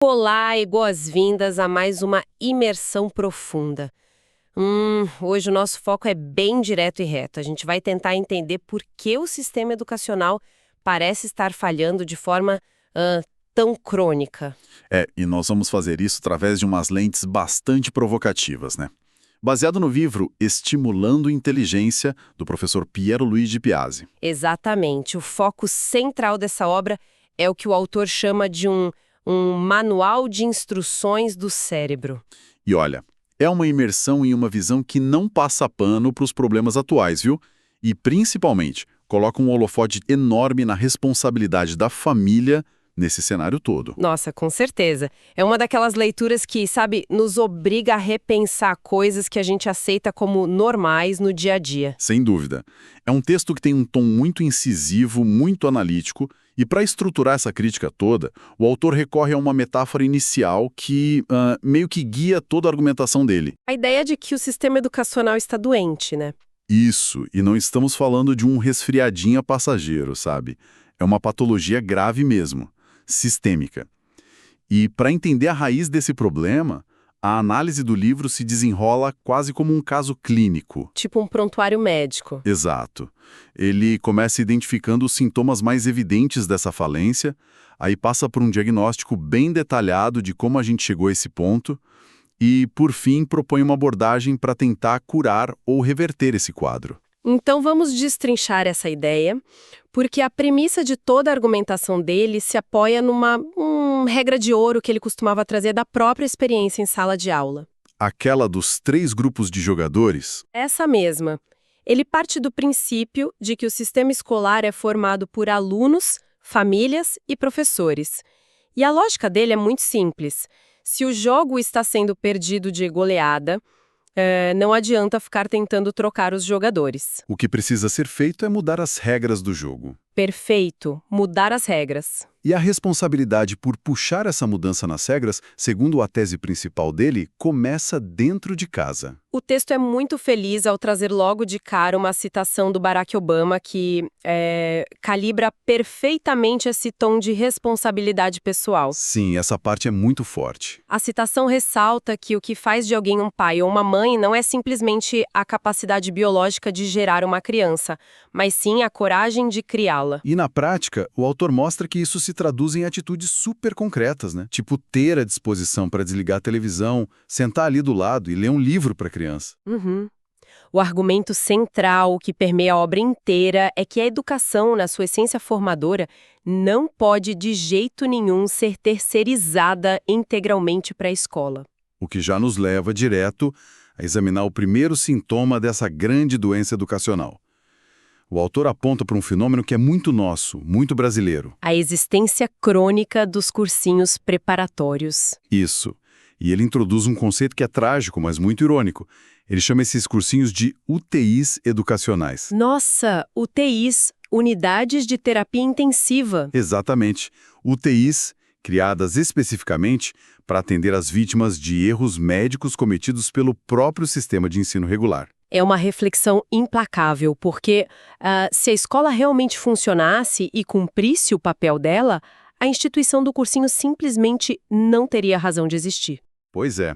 Olá e boas-vindas a mais uma imersão profunda. Hoje o nosso foco é bem direto e reto. A gente vai tentar entender por que o sistema educacional parece estar falhando de forma tão crônica. E nós vamos fazer isso através de umas lentes bastante provocativas, né? Baseado no livro Estimulando Inteligência, do professor Piero Luigi Piazzi. Exatamente. O foco central dessa obra é o que o autor chama de um manual de instruções do cérebro. E olha, é uma imersão em uma visão que não passa pano para os problemas atuais, viu? E, principalmente, coloca um holofote enorme na responsabilidade da família nesse cenário todo. Nossa, com certeza. É uma daquelas leituras que, sabe, nos obriga a repensar coisas que a gente aceita como normais no dia a dia. Sem dúvida. É um texto que tem um tom muito incisivo, muito analítico, e para estruturar essa crítica toda, o autor recorre a uma metáfora inicial que meio que guia toda a argumentação dele. A ideia de que o sistema educacional está doente, né? Isso, e não estamos falando de um resfriadinho passageiro, sabe? É uma patologia grave mesmo, sistêmica. E para entender a raiz desse problema, a análise do livro se desenrola quase como um caso clínico. Tipo um prontuário médico. Exato. Ele começa identificando os sintomas mais evidentes dessa falência, aí passa por um diagnóstico bem detalhado de como a gente chegou a esse ponto e, por fim, propõe uma abordagem para tentar curar ou reverter esse quadro. Então vamos destrinchar essa ideia, porque a premissa de toda a argumentação dele se apoia numa regra de ouro que ele costumava trazer da própria experiência em sala de aula. Aquela dos 3 grupos de jogadores? Essa mesma. Ele parte do princípio de que o sistema escolar é formado por alunos, famílias e professores. E a lógica dele é muito simples. Se o jogo está sendo perdido de goleada, não adianta ficar tentando trocar os jogadores. O que precisa ser feito é mudar as regras do jogo. Perfeito, mudar as regras. E a responsabilidade por puxar essa mudança nas regras, segundo a tese principal dele, começa dentro de casa. O texto é muito feliz ao trazer logo de cara uma citação do Barack Obama que calibra perfeitamente esse tom de responsabilidade pessoal. Sim, essa parte é muito forte. A citação ressalta que o que faz de alguém um pai ou uma mãe não é simplesmente a capacidade biológica de gerar uma criança, mas sim a coragem de criá-la. E na prática, o autor mostra que isso se traduz em atitudes super concretas, né? Tipo ter a disposição para desligar a televisão, sentar ali do lado e ler um livro para a criança. O argumento central que permeia a obra inteira é que a educação, na sua essência formadora, não pode de jeito nenhum ser terceirizada integralmente para a escola. O que já nos leva direto a examinar o primeiro sintoma dessa grande doença educacional. O autor aponta para um fenômeno que é muito nosso, muito brasileiro. A existência crônica dos cursinhos preparatórios. Isso. E ele introduz um conceito que é trágico, mas muito irônico. Ele chama esses cursinhos de UTIs educacionais. Nossa, UTIs, unidades de terapia intensiva. Exatamente. UTIs, criadas especificamente para atender as vítimas de erros médicos cometidos pelo próprio sistema de ensino regular. É uma reflexão implacável, porque se a escola realmente funcionasse e cumprisse o papel dela, a instituição do cursinho simplesmente não teria razão de existir. Pois é.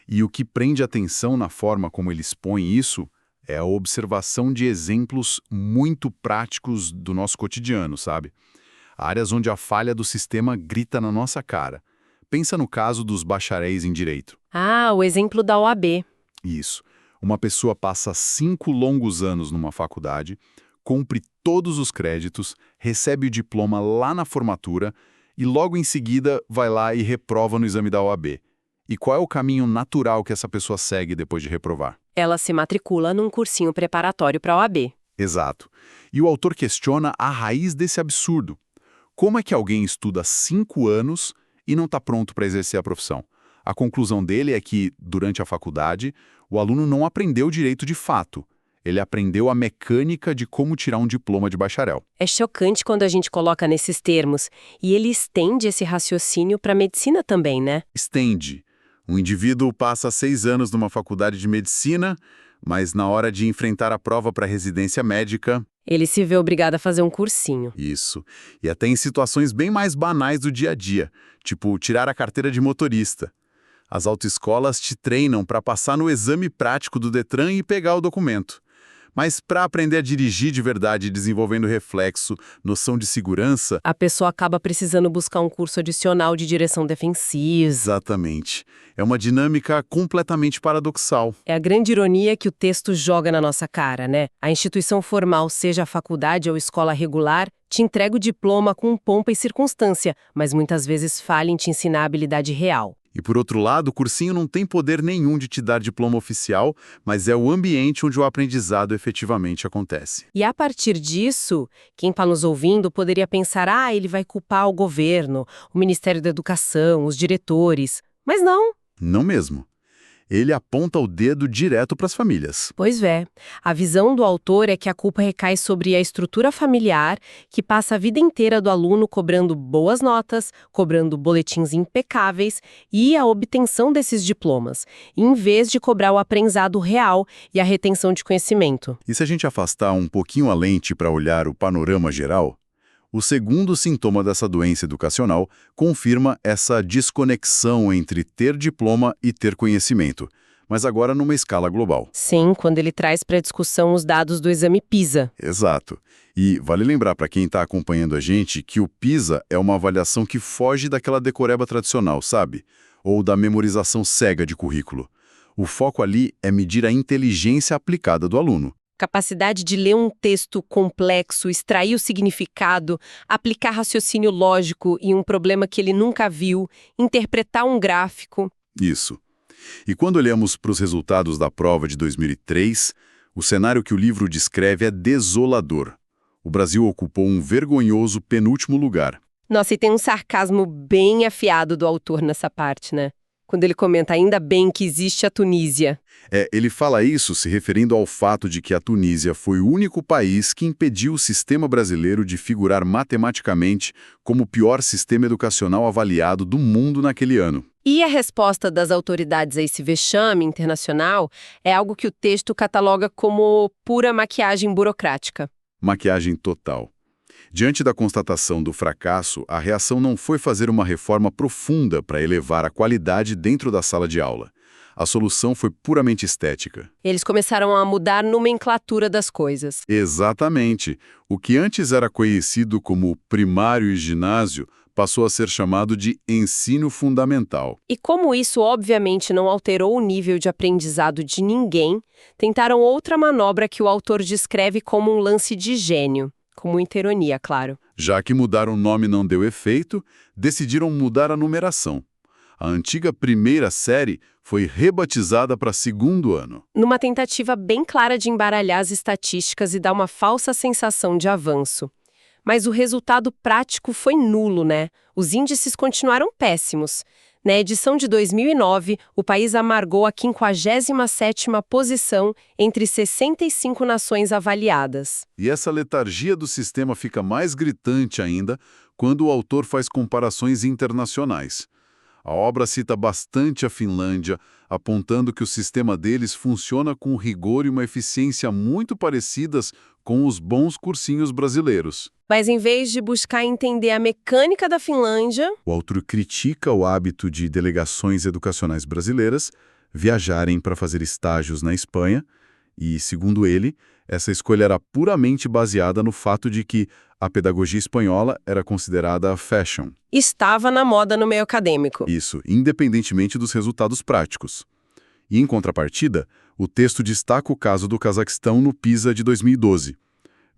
E o que prende atenção na forma como ele expõe isso é a observação de exemplos muito práticos do nosso cotidiano, sabe? Áreas onde a falha do sistema grita na nossa cara. Pensa no caso dos bacharéis em Direito. Ah, o exemplo da OAB. Isso. Uma pessoa passa 5 longos anos numa faculdade, cumpre todos os créditos, recebe o diploma lá na formatura e logo em seguida vai lá e reprova no exame da OAB. E qual é o caminho natural que essa pessoa segue depois de reprovar? Ela se matricula num cursinho preparatório para a OAB. Exato. E o autor questiona a raiz desse absurdo. Como é que alguém estuda 5 anos e não está pronto para exercer a profissão? A conclusão dele é que, durante a faculdade, o aluno não aprendeu direito de fato. Ele aprendeu a mecânica de como tirar um diploma de bacharel. É chocante quando a gente coloca nesses termos. E ele estende esse raciocínio para a medicina também, né? Estende. Um indivíduo passa 6 anos numa faculdade de medicina, mas na hora de enfrentar a prova para residência médica, Ele se vê obrigado a fazer um cursinho. Isso. E até em situações bem mais banais do dia a dia, tipo tirar a carteira de motorista. As autoescolas te treinam para passar no exame prático do Detran e pegar o documento. Mas para aprender a dirigir de verdade, desenvolvendo reflexo, noção de segurança... A pessoa acaba precisando buscar um curso adicional de direção defensiva. Exatamente. É uma dinâmica completamente paradoxal. É a grande ironia que o texto joga na nossa cara, né? A instituição formal, seja a faculdade ou escola regular, te entrega o diploma com pompa e circunstância, mas muitas vezes falha em te ensinar a habilidade real. E por outro lado, o cursinho não tem poder nenhum de te dar diploma oficial, mas é o ambiente onde o aprendizado efetivamente acontece. E a partir disso, quem está nos ouvindo poderia pensar, ele vai culpar o governo, o Ministério da Educação, os diretores. Mas não. Não mesmo. Ele aponta o dedo direto para as famílias. Pois é. A visão do autor é que a culpa recai sobre a estrutura familiar, que passa a vida inteira do aluno cobrando boas notas, cobrando boletins impecáveis e a obtenção desses diplomas, em vez de cobrar o aprendizado real e a retenção de conhecimento. E se a gente afastar um pouquinho a lente para olhar o panorama geral, o segundo sintoma dessa doença educacional confirma essa desconexão entre ter diploma e ter conhecimento, mas agora numa escala global. Sim, quando ele traz para a discussão os dados do exame PISA. Exato. E vale lembrar para quem está acompanhando a gente que o PISA é uma avaliação que foge daquela decoreba tradicional, sabe? Ou da memorização cega de currículo. O foco ali é medir a inteligência aplicada do aluno. Capacidade de ler um texto complexo, extrair o significado, aplicar raciocínio lógico em um problema que ele nunca viu, interpretar um gráfico. Isso. E quando olhamos para os resultados da prova de 2003, o cenário que o livro descreve é desolador. O Brasil ocupou um vergonhoso penúltimo lugar. Nossa, e tem um sarcasmo bem afiado do autor nessa parte, né? Quando ele comenta, ainda bem que existe a Tunísia. Ele fala isso se referindo ao fato de que a Tunísia foi o único país que impediu o sistema brasileiro de figurar matematicamente como o pior sistema educacional avaliado do mundo naquele ano. E a resposta das autoridades a esse vexame internacional é algo que o texto cataloga como pura maquiagem burocrática. Maquiagem total. Diante da constatação do fracasso, a reação não foi fazer uma reforma profunda para elevar a qualidade dentro da sala de aula. A solução foi puramente estética. Eles começaram a mudar a nomenclatura das coisas. Exatamente. O que antes era conhecido como primário e ginásio passou a ser chamado de ensino fundamental. E como isso obviamente não alterou o nível de aprendizado de ninguém, tentaram outra manobra que o autor descreve como um lance de gênio. Com muita ironia, claro. Já que mudar o nome não deu efeito, decidiram mudar a numeração. A antiga primeira série foi rebatizada para segundo ano. Numa tentativa bem clara de embaralhar as estatísticas e dar uma falsa sensação de avanço. Mas o resultado prático foi nulo, né? Os índices continuaram péssimos. Na edição de 2009, o país amargou a 57ª posição entre 65 nações avaliadas. E essa letargia do sistema fica mais gritante ainda quando o autor faz comparações internacionais. A obra cita bastante a Finlândia, apontando que o sistema deles funciona com rigor e uma eficiência muito parecidas com os bons cursinhos brasileiros. Mas em vez de buscar entender a mecânica da Finlândia, o autor critica o hábito de delegações educacionais brasileiras viajarem para fazer estágios na Espanha e, segundo ele, essa escolha era puramente baseada no fato de que a pedagogia espanhola era considerada fashion. Estava na moda no meio acadêmico. Isso, independentemente dos resultados práticos. E, em contrapartida, o texto destaca o caso do Cazaquistão no PISA de 2012.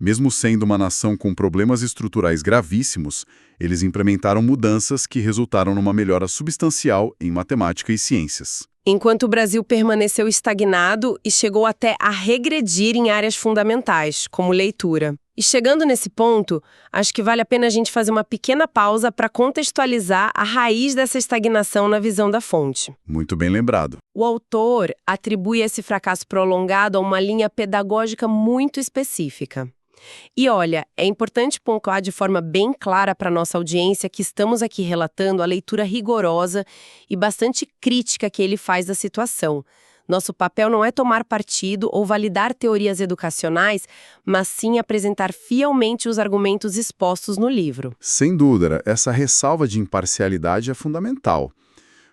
Mesmo sendo uma nação com problemas estruturais gravíssimos, eles implementaram mudanças que resultaram numa melhora substancial em matemática e ciências. Enquanto o Brasil permaneceu estagnado e chegou até a regredir em áreas fundamentais, como leitura. E chegando nesse ponto, acho que vale a pena a gente fazer uma pequena pausa para contextualizar a raiz dessa estagnação na visão da fonte. Muito bem lembrado. O autor atribui esse fracasso prolongado a uma linha pedagógica muito específica. E olha, é importante pontuar de forma bem clara para a nossa audiência que estamos aqui relatando a leitura rigorosa e bastante crítica que ele faz da situação. Nosso papel não é tomar partido ou validar teorias educacionais, mas sim apresentar fielmente os argumentos expostos no livro. Sem dúvida, essa ressalva de imparcialidade é fundamental,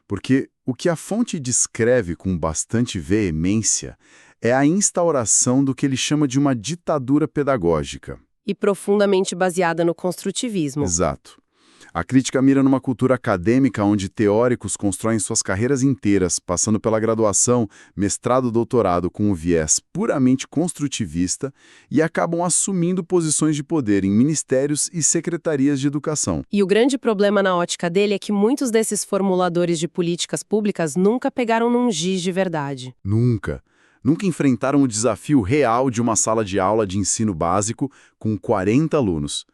porque o que a fonte descreve com bastante veemência é a instauração do que ele chama de uma ditadura pedagógica. E profundamente baseada no construtivismo. Exato. A crítica mira numa cultura acadêmica onde teóricos constroem suas carreiras inteiras, passando pela graduação, mestrado, doutorado com um viés puramente construtivista e acabam assumindo posições de poder em ministérios e secretarias de educação. E o grande problema na ótica dele é que muitos desses formuladores de políticas públicas nunca pegaram num giz de verdade. Nunca. Nunca enfrentaram o desafio real de uma sala de aula de ensino básico com 40 alunos.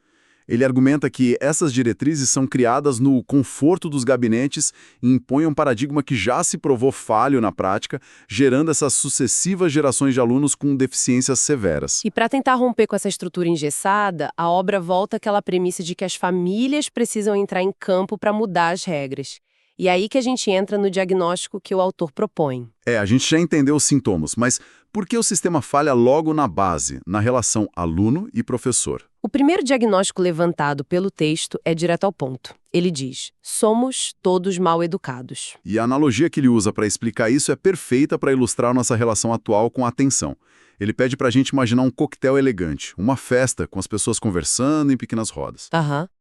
Ele argumenta que essas diretrizes são criadas no conforto dos gabinetes e impõem um paradigma que já se provou falho na prática, gerando essas sucessivas gerações de alunos com deficiências severas. E para tentar romper com essa estrutura engessada, a obra volta àquela premissa de que as famílias precisam entrar em campo para mudar as regras. E é aí que a gente entra no diagnóstico que o autor propõe. A gente já entendeu os sintomas, mas por que o sistema falha logo na base, na relação aluno e professor? O primeiro diagnóstico levantado pelo texto é direto ao ponto. Ele diz: somos todos mal educados. E a analogia que ele usa para explicar isso é perfeita para ilustrar nossa relação atual com a atenção. Ele pede para a gente imaginar um coquetel elegante, uma festa com as pessoas conversando em pequenas rodas.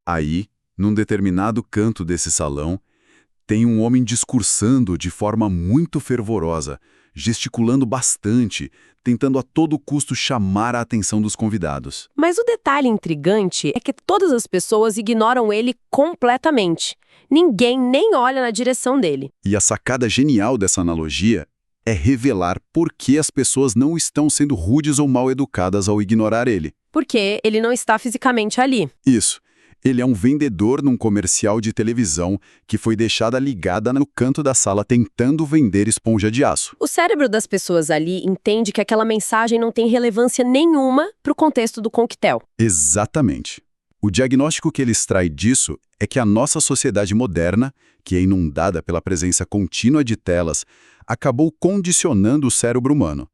Aí, num determinado canto desse salão, tem um homem discursando de forma muito fervorosa, gesticulando bastante, tentando a todo custo chamar a atenção dos convidados. Mas o detalhe intrigante é que todas as pessoas ignoram ele completamente. Ninguém nem olha na direção dele. E a sacada genial dessa analogia é revelar por que as pessoas não estão sendo rudes ou mal educadas ao ignorar ele. Porque ele não está fisicamente ali. Isso. Ele é um vendedor num comercial de televisão que foi deixada ligada no canto da sala tentando vender esponja de aço. O cérebro das pessoas ali entende que aquela mensagem não tem relevância nenhuma para o contexto do coquetel. Exatamente. O diagnóstico que ele extrai disso é que a nossa sociedade moderna, que é inundada pela presença contínua de telas, acabou condicionando o cérebro humano.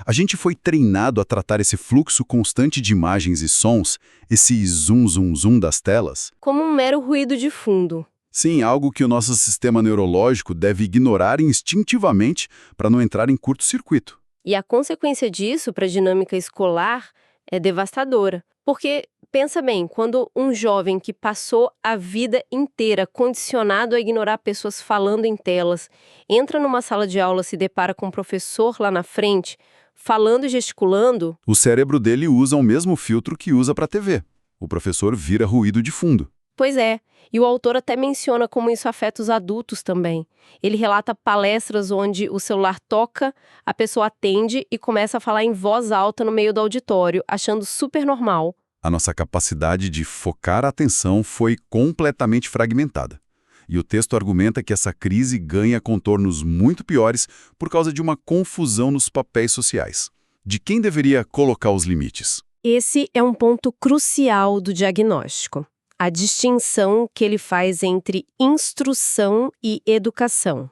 A gente foi treinado a tratar esse fluxo constante de imagens e sons, esse zoom, zoom, zoom das telas, como um mero ruído de fundo. Sim, algo que o nosso sistema neurológico deve ignorar instintivamente para não entrar em curto-circuito. E a consequência disso para a dinâmica escolar é devastadora. Porque, pensa bem, quando um jovem que passou a vida inteira condicionado a ignorar pessoas falando em telas, entra numa sala de aula, se depara com um professor lá na frente, falando e gesticulando, o cérebro dele usa o mesmo filtro que usa para a TV. O professor vira ruído de fundo. Pois é, e o autor até menciona como isso afeta os adultos também. Ele relata palestras onde o celular toca, a pessoa atende e começa a falar em voz alta no meio do auditório, achando super normal. A nossa capacidade de focar a atenção foi completamente fragmentada. E o texto argumenta que essa crise ganha contornos muito piores por causa de uma confusão nos papéis sociais. De quem deveria colocar os limites? Esse é um ponto crucial do diagnóstico. A distinção que ele faz entre instrução e educação.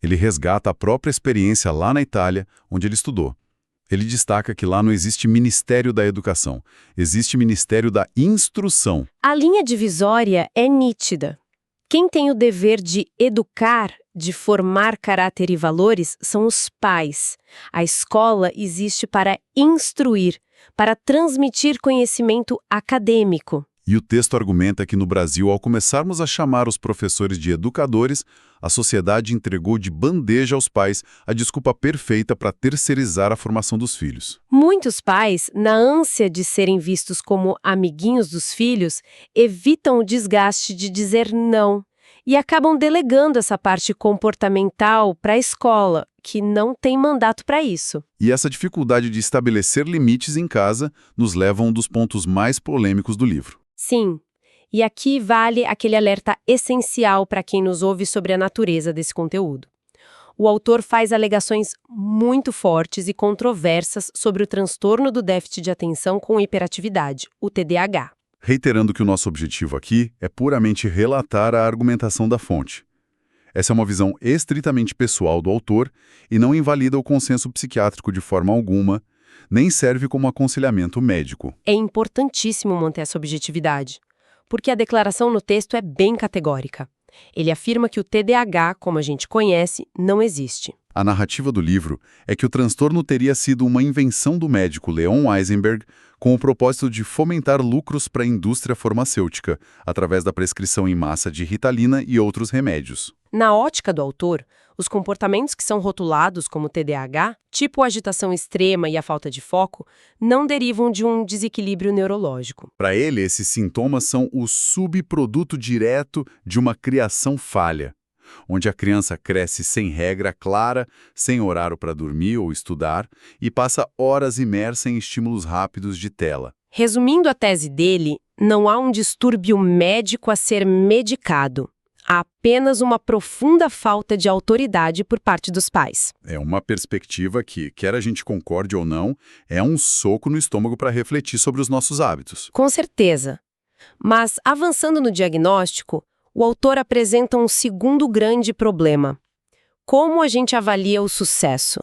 Ele resgata a própria experiência lá na Itália, onde ele estudou. Ele destaca que lá não existe Ministério da Educação, existe Ministério da Instrução. A linha divisória é nítida. Quem tem o dever de educar, de formar caráter e valores, são os pais. A escola existe para instruir, para transmitir conhecimento acadêmico. E o texto argumenta que no Brasil, ao começarmos a chamar os professores de educadores, a sociedade entregou de bandeja aos pais a desculpa perfeita para terceirizar a formação dos filhos. Muitos pais, na ânsia de serem vistos como amiguinhos dos filhos, evitam o desgaste de dizer não e acabam delegando essa parte comportamental para a escola, que não tem mandato para isso. E essa dificuldade de estabelecer limites em casa nos leva a um dos pontos mais polêmicos do livro. Sim, e aqui vale aquele alerta essencial para quem nos ouve sobre a natureza desse conteúdo. O autor faz alegações muito fortes e controversas sobre o transtorno do déficit de atenção com hiperatividade, o TDAH. Reiterando que o nosso objetivo aqui é puramente relatar a argumentação da fonte. Essa é uma visão estritamente pessoal do autor e não invalida o consenso psiquiátrico de forma alguma, nem serve como aconselhamento médico. É importantíssimo manter essa objetividade, porque a declaração no texto é bem categórica. Ele afirma que o TDAH, como a gente conhece, não existe. A narrativa do livro é que o transtorno teria sido uma invenção do médico Leon Eisenberg com o propósito de fomentar lucros para a indústria farmacêutica, através da prescrição em massa de Ritalina e outros remédios. Na ótica do autor, os comportamentos que são rotulados como TDAH, tipo a agitação extrema e a falta de foco, não derivam de um desequilíbrio neurológico. Para ele, esses sintomas são o subproduto direto de uma criação falha, onde a criança cresce sem regra clara, sem horário para dormir ou estudar, e passa horas imersa em estímulos rápidos de tela. Resumindo a tese dele, não há um distúrbio médico a ser medicado. Há apenas uma profunda falta de autoridade por parte dos pais. É uma perspectiva que, quer a gente concorde ou não, é um soco no estômago para refletir sobre os nossos hábitos. Com certeza. Mas, avançando no diagnóstico, o autor apresenta um segundo grande problema. Como a gente avalia o sucesso?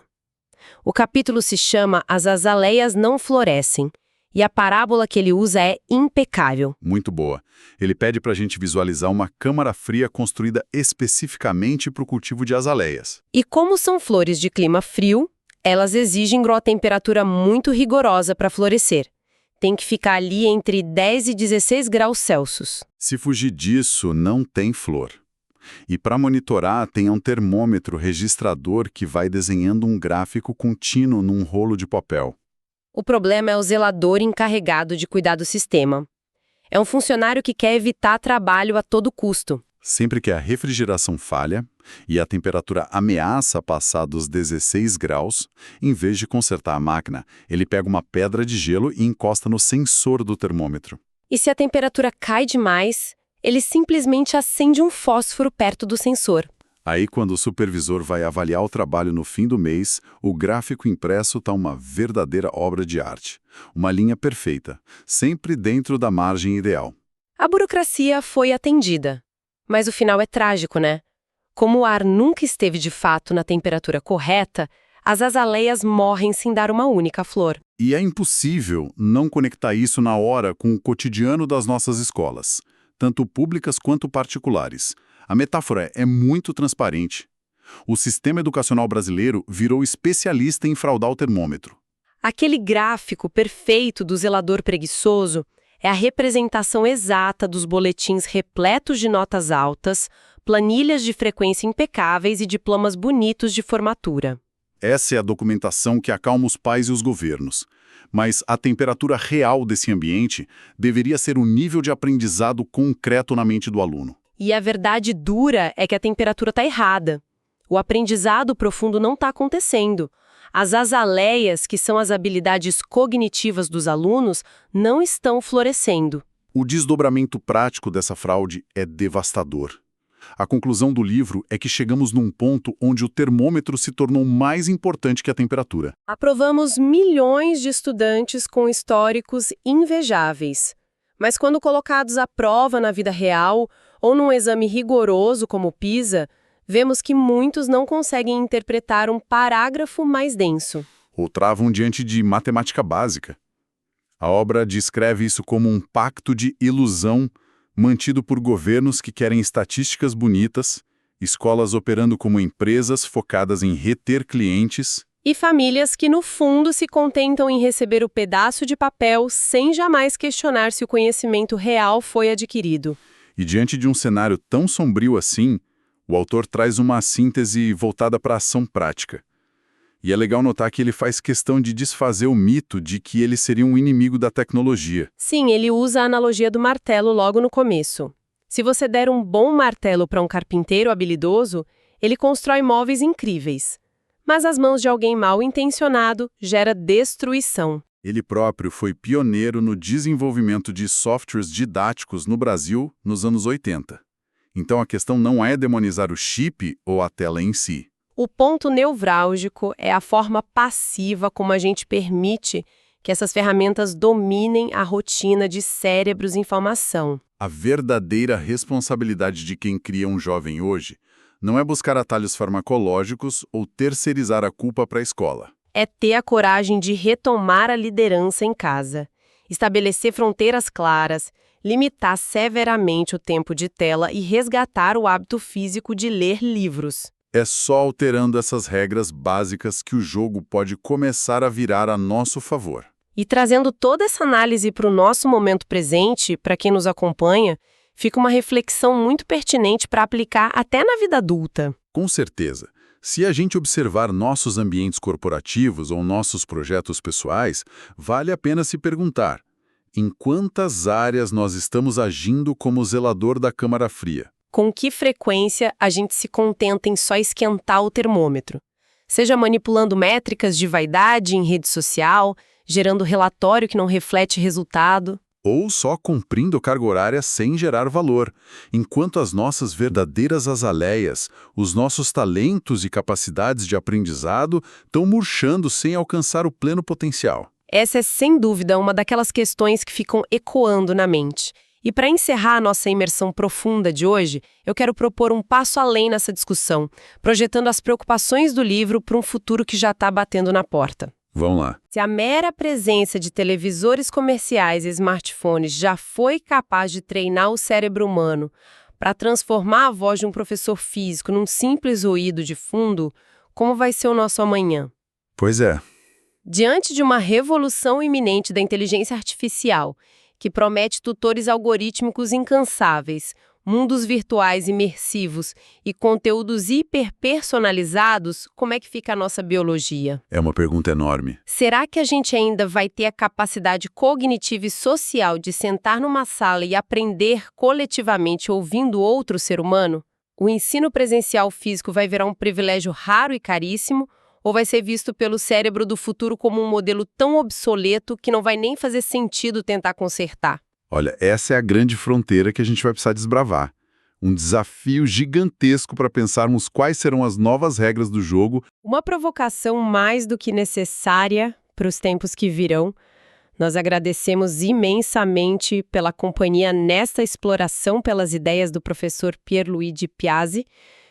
O capítulo se chama As Azaleias Não Florescem, e a parábola que ele usa é impecável. Muito boa. Ele pede para a gente visualizar uma câmara fria construída especificamente para o cultivo de azaleias. E como são flores de clima frio, elas exigem uma temperatura muito rigorosa para florescer. Tem que ficar ali entre 10 e 16 graus Celsius. Se fugir disso, não tem flor. E para monitorar, tem um termômetro registrador que vai desenhando um gráfico contínuo num rolo de papel. O problema é o zelador encarregado de cuidar do sistema. É um funcionário que quer evitar trabalho a todo custo. Sempre que a refrigeração falha e a temperatura ameaça passar dos 16 graus, em vez de consertar a máquina, ele pega uma pedra de gelo e encosta no sensor do termômetro. E se a temperatura cai demais, ele simplesmente acende um fósforo perto do sensor. Aí, quando o supervisor vai avaliar o trabalho no fim do mês, o gráfico impresso está uma verdadeira obra de arte. Uma linha perfeita, sempre dentro da margem ideal. A burocracia foi atendida. Mas o final é trágico, né? Como o ar nunca esteve de fato na temperatura correta, as azaleias morrem sem dar uma única flor. E é impossível não conectar isso na hora com o cotidiano das nossas escolas, tanto públicas quanto particulares. A metáfora é muito transparente. O sistema educacional brasileiro virou especialista em fraudar o termômetro. Aquele gráfico perfeito do zelador preguiçoso é a representação exata dos boletins repletos de notas altas, planilhas de frequência impecáveis e diplomas bonitos de formatura. Essa é a documentação que acalma os pais e os governos. Mas a temperatura real desse ambiente deveria ser o nível de aprendizado concreto na mente do aluno. E a verdade dura é que a temperatura está errada. O aprendizado profundo não está acontecendo. As azaleias, que são as habilidades cognitivas dos alunos, não estão florescendo. O desdobramento prático dessa fraude é devastador. A conclusão do livro é que chegamos num ponto onde o termômetro se tornou mais importante que a temperatura. Aprovamos milhões de estudantes com históricos invejáveis. Mas quando colocados à prova na vida real, ou num exame rigoroso como o PISA, vemos que muitos não conseguem interpretar um parágrafo mais denso. Ou travam diante de matemática básica. A obra descreve isso como um pacto de ilusão mantido por governos que querem estatísticas bonitas, escolas operando como empresas focadas em reter clientes, e famílias que, no fundo, se contentam em receber o pedaço de papel sem jamais questionar se o conhecimento real foi adquirido. E diante de um cenário tão sombrio assim, o autor traz uma síntese voltada para a ação prática. E é legal notar que ele faz questão de desfazer o mito de que ele seria um inimigo da tecnologia. Sim, ele usa a analogia do martelo logo no começo. Se você der um bom martelo para um carpinteiro habilidoso, ele constrói móveis incríveis. Mas as mãos de alguém mal intencionado gera destruição. Ele próprio foi pioneiro no desenvolvimento de softwares didáticos no Brasil nos anos 80. Então a questão não é demonizar o chip ou a tela em si. O ponto nevrálgico é a forma passiva como a gente permite que essas ferramentas dominem a rotina de cérebros em formação. A verdadeira responsabilidade de quem cria um jovem hoje Não é buscar atalhos farmacológicos ou terceirizar a culpa para a escola. É ter a coragem de retomar a liderança em casa, estabelecer fronteiras claras, limitar severamente o tempo de tela e resgatar o hábito físico de ler livros. É só alterando essas regras básicas que o jogo pode começar a virar a nosso favor. E trazendo toda essa análise para o nosso momento presente, para quem nos acompanha, fica uma reflexão muito pertinente para aplicar até na vida adulta. Com certeza. Se a gente observar nossos ambientes corporativos ou nossos projetos pessoais, vale a pena se perguntar: em quantas áreas nós estamos agindo como zelador da câmara fria? Com que frequência a gente se contenta em só esquentar o termômetro? Seja manipulando métricas de vaidade em rede social, gerando relatório que não reflete resultado. Ou só cumprindo carga horária sem gerar valor, enquanto as nossas verdadeiras azaleias, os nossos talentos e capacidades de aprendizado estão murchando sem alcançar o pleno potencial. Essa é, sem dúvida, uma daquelas questões que ficam ecoando na mente. E para encerrar a nossa imersão profunda de hoje, eu quero propor um passo além nessa discussão, projetando as preocupações do livro para um futuro que já está batendo na porta. Vamos lá. Se a mera presença de televisores comerciais e smartphones já foi capaz de treinar o cérebro humano para transformar a voz de um professor físico num simples ruído de fundo, como vai ser o nosso amanhã? Pois é. Diante de uma revolução iminente da inteligência artificial, que promete tutores algorítmicos incansáveis, mundos virtuais imersivos e conteúdos hiperpersonalizados, como é que fica a nossa biologia? É uma pergunta enorme. Será que a gente ainda vai ter a capacidade cognitiva e social de sentar numa sala e aprender coletivamente ouvindo outro ser humano? O ensino presencial físico vai virar um privilégio raro e caríssimo, ou vai ser visto pelo cérebro do futuro como um modelo tão obsoleto que não vai nem fazer sentido tentar consertar? Olha, essa é a grande fronteira que a gente vai precisar desbravar. Um desafio gigantesco para pensarmos quais serão as novas regras do jogo. Uma provocação mais do que necessária para os tempos que virão. Nós agradecemos imensamente pela companhia nesta exploração pelas ideias do professor Pierluigi Piazzi.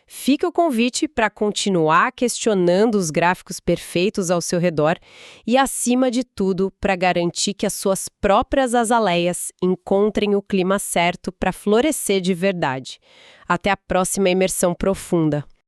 Fica o convite para continuar questionando os gráficos perfeitos ao seu redor e, acima de tudo, para garantir que as suas próprias azaleias encontrem o clima certo para florescer de verdade. Até a próxima imersão profunda.